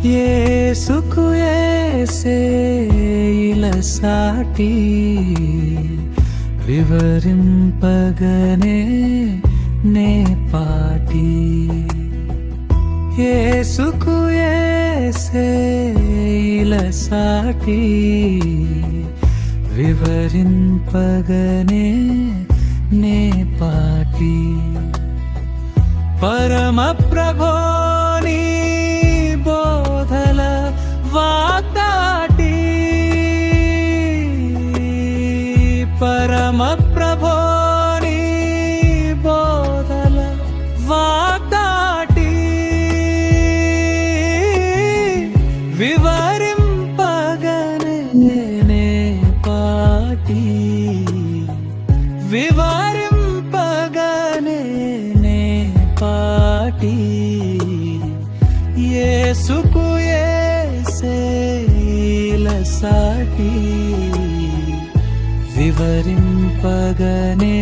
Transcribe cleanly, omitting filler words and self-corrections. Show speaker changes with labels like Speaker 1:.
Speaker 1: యేసుకు యేసే ఇలసాటి వివరింపగనే నే పాటి యేసుకు యేసే ఇలసాటి వివరింపగనే నే పాటి పరమ ప్రభోని బోధల వాగ్దాటి పరమ ప్రభోని బోధల వాగ్దాటి వివరింపగనే నే పాటి వివరింపగనే నే పాటి యేసుకు యేసే ఇలసాటి వివరింపగనే